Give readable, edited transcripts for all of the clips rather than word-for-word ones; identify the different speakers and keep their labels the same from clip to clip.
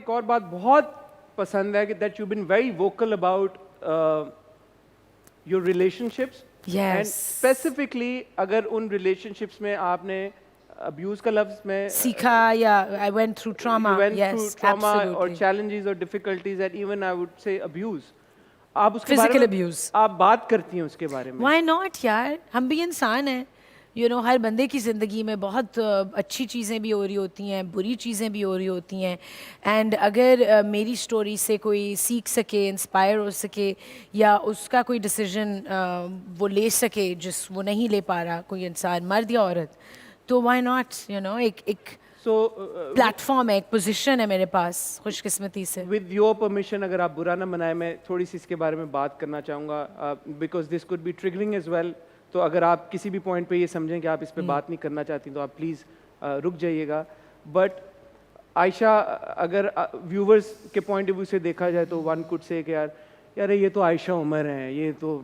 Speaker 1: ایک اور بات بہت پسند ہے کہ that you been very vocal about your relation ships and specifically اگر ان ریلیشن شپس میں آپ نے ابیوز کا لفظ میں
Speaker 2: سیکھا یا I went through trauma. Yes,
Speaker 1: اور
Speaker 2: absolutely.
Speaker 1: چیلنجز اور difficulties and even I would say abuse آپ اس کے
Speaker 2: Physical
Speaker 1: بارے میں
Speaker 2: abuse.
Speaker 1: آپ بات کرتی ہیں اس کے بارے میں.
Speaker 2: Why not یار, ہم بھی انسان ہیں. ہر بندے کی زندگی میں بہت اچھی چیزیں بھی ہو رہی ہوتی ہیں, بری چیزیں بھی ہو رہی ہوتی ہیں. اینڈ اگر میری اسٹوری سے کوئی سیکھ سکے, انسپائر ہو سکے, یا اس کا کوئی ڈیسیژن وہ لے سکے جس وہ نہیں لے پا رہا کوئی انسان, مرد یا عورت, تو وائی ناٹ, ایک پلیٹ فارم ہے, ایک پوزیشن ہے میرے پاس خوش قسمتی سے.
Speaker 1: ود یور پرمیشن, اگر آپ برا نہ منائیں, میں تھوڑی سی اس کے بارے میں بات کرنا چاہوں گا, because this code be triggering as well. تو اگر آپ کسی بھی پوائنٹ پہ یہ سمجھیں کہ آپ اس پہ بات نہیں کرنا چاہتی تو آپ پلیز رک جائیے گا. بٹ عائشہ, اگر ویورز کے پوائنٹ آف ویو سے دیکھا جائے تو ون کوڈ سے کہ یار یہ تو عائشہ عمر ہیں, یہ تو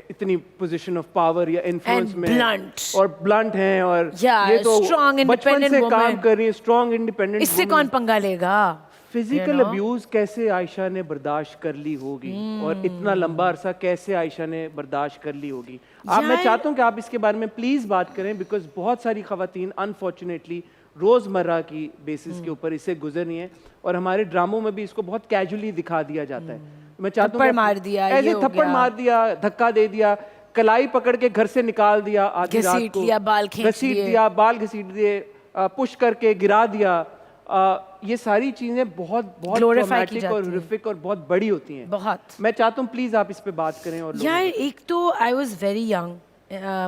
Speaker 1: اتنی پوزیشن آف پاور یا انفلوئنس میں اور بلنٹ ہیں, اور یہ تو بچپن سے کام کر رہی ہیں, اسٹرانگ انڈیپینڈنٹ.
Speaker 2: اس سے کون پنگا لے گا؟
Speaker 1: فزیکل ابیوز کیسے عائشہ نے برداشت کر لی ہوگی, اور اتنا لمبا عرصہ کیسے عائشہ نے برداشت کر لی ہوگی؟ میں چاہتا ہوں کہ آپ اس کے بارے میں پلیز بات کریں, بیکاز بہت ساری خواتین انفارچونیٹلی روز مرہ کی بیسس کے اوپر اس سے گزر رہی ہیں, اور ہمارے ڈراموں میں بھی اس کو بہت کیجولی دکھا دیا جاتا ہے. میں چاہتا ہوں ایسے تھپڑ مار دیا, دھکا دے دیا, کلائی پکڑ کے گھر سے نکال دیا, آدھی رات کو گھسیٹ دیا, بال گھسیٹ دیے, پش کر کے گرا دیا, یہ ساری چیزیں بہت بہت ٹرامیٹک اور ہارفک اور بہت بڑی ہوتی ہیں.
Speaker 2: بہت.
Speaker 1: میں چاہتا ہوں پلیز آپ اس پہ بات کریں. اور
Speaker 2: یار ایک تو I was very young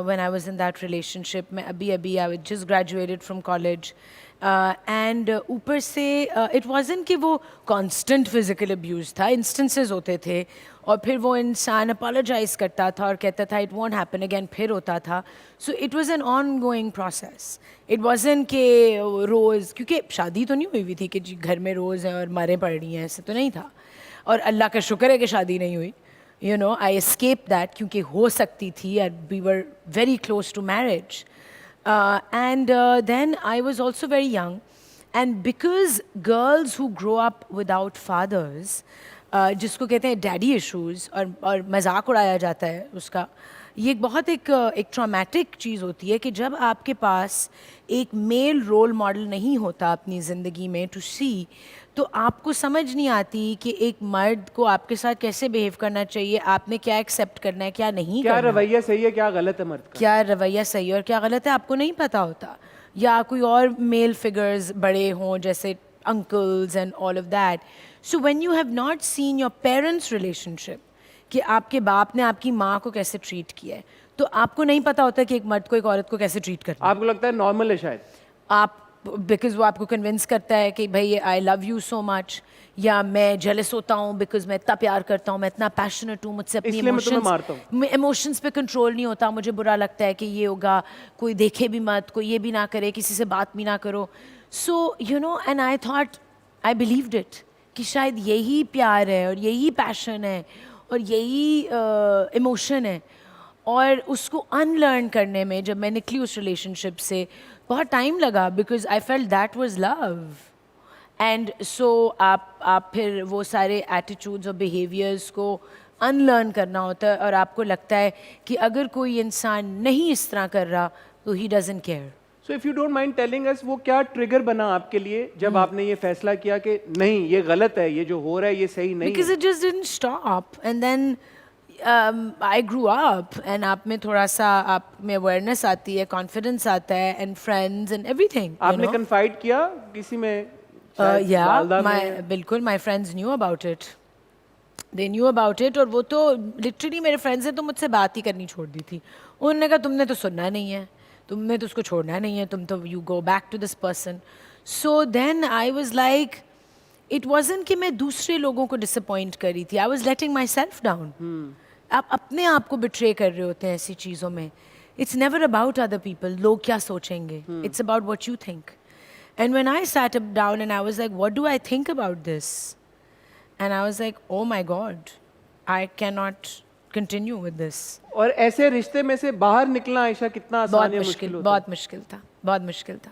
Speaker 2: when I was in that relationship. میں ابھی I just graduated from college. And اوپر سے اٹ وازنٹ کہ وہ کانسٹنٹ فزیکل ابیوز تھا, انسٹنسز ہوتے تھے, اور پھر وہ انسان اپالوجائز کرتا تھا اور کہتا تھا اٹ وونٹ ہیپن اگین, پھر ہوتا تھا. So it was an on going process. It wasn't کہ روز, کیونکہ شادی تو نہیں ہوئی تھی کہ جی گھر میں روز ہیں اور ماریں پڑ رہی ہیں, ایسے تو نہیں تھا. اور اللہ کا شکر ہے کہ شادی نہیں ہوئی. I escaped that کیونکہ ہو سکتی تھی, and we were very close to marriage. And then I was also very young, and because girls who grow up without fathers, جس کو کہتے ہیں ڈیڈی ایشوز, اور مذاق اڑایا جاتا ہے اس کا, یہ بہت ایک ٹرامیٹک چیز ہوتی ہے کہ جب آپ کے پاس ایک میل رول ماڈل نہیں ہوتا اپنی زندگی میں ٹو سی, تو آپ کو سمجھ نہیں آتی کہ ایک مرد کو آپ کے ساتھ کیسے بیہیو کرنا چاہیے, آپ نے کیا ایکسیپٹ کرنا ہے, کیا نہیں کرنا,
Speaker 1: کیا رویہ صحیح ہے, کیا غلط ہے مرد کا,
Speaker 2: کیا رویہ صحیح ہے اور کیا غلط ہے, آپ کو نہیں پتہ ہوتا. یا کوئی اور میل فگرز بڑے ہوں جیسے uncles and all of that. So when you have not seen your parents relationship, کہ آپ کے باپ نے آپ کی ماں کو کیسے ٹریٹ کیا ہے, تو آپ کو نہیں پتہ ہوتا کہ ایک مرد کو ایک عورت کو کیسے ٹریٹ کرنا ہے.
Speaker 1: آپ کو لگتا ہے نارمل ہے شاید,
Speaker 2: آپ بیکاز وہ آپ کو کنونس کرتا ہے کہ بھائی آئی لو یو سو مچ, یا میں جیلس ہوتا ہوں بیکاز میں اتنا پیار کرتا ہوں, میں اتنا پیشنیٹ ہوں, مجھ سے اپنی ایموشنس پہ کنٹرول نہیں ہوتا, مجھے برا لگتا ہے کہ یہ ہوگا, کوئی دیکھے بھی مت, کوئی یہ بھی نہ کرے, کسی سے بات بھی نہ کرو. So and I thought, I believed it کہ شاید یہی پیار ہے اور یہی پیشن ہے اور یہی ایموشن ہے. اور اس کو ان لرن کرنے میں جب میں نکلی اس ریلیشن شپ سے بہت ٹائم لگا, because I felt that was low. And so آپ پھر وہ سارے ایٹیٹیوڈز اور بیہیویئرس کو ان لرن کرنا ہوتا ہے, اور آپ کو لگتا ہے کہ اگر کوئی انسان نہیں اس طرح کر رہا تو he doesn't care.
Speaker 1: So if you don't mind telling us, وہ کیا ٹریگر بنا آپ کے لیے جب آپ نے یہ فیصلہ کیا کہ نہیں یہ غلط ہے, یہ جو ہو رہا ہے یہ صحیح نہیں ہے؟
Speaker 2: Because it just didn't stop, and then I grew up, and آپ میں تھوڑا سا آپ میں اویئرنیس آتی ہے, کانفیڈنس آتا ہے, and friends and every thing.
Speaker 1: آپ نے کنفائڈ کیا کسی میں؟
Speaker 2: بالکل, my friends new about it, they knew about it. اور وہ تو لٹرلی میرے فرینڈز نے تو مجھ سے بات ہی کرنی چھوڑ دی تھی. انہوں نے کہا تم نے تو سننا نہیں ہے, تم نے تو اس کو چھوڑنا نہیں ہے, تم تو you go back to this person. So then I was like, it wasn't کہ میں دوسرے لوگوں کو ڈس اپوائنٹ کر رہی تھی, I was letting my self down. آپ اپنے آپ کو بٹرے کر رہے ہوتے ہیں ایسی چیزوں میں. It's never about other people, لوگ کیا سوچیں گے, it's about what you think. And when I sat up down and I was like, what do I think about this? And I was like, oh my God, I cannot continue with this.
Speaker 1: اور ایسے رشتے میں سے باہر نکلنا عائشہ کتنا آسان یا مشکل ہوتا ہے؟
Speaker 2: بہت مشکل تھا, بہت مشکل تھا.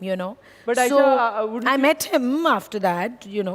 Speaker 2: you know.
Speaker 1: But
Speaker 2: So
Speaker 1: Aisha, wouldn't
Speaker 2: I
Speaker 1: you-
Speaker 2: met him after that, you know,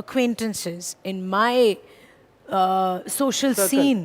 Speaker 2: acquaintances in my social scene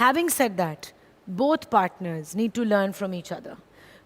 Speaker 2: Having said that, both partners need to learn from each other.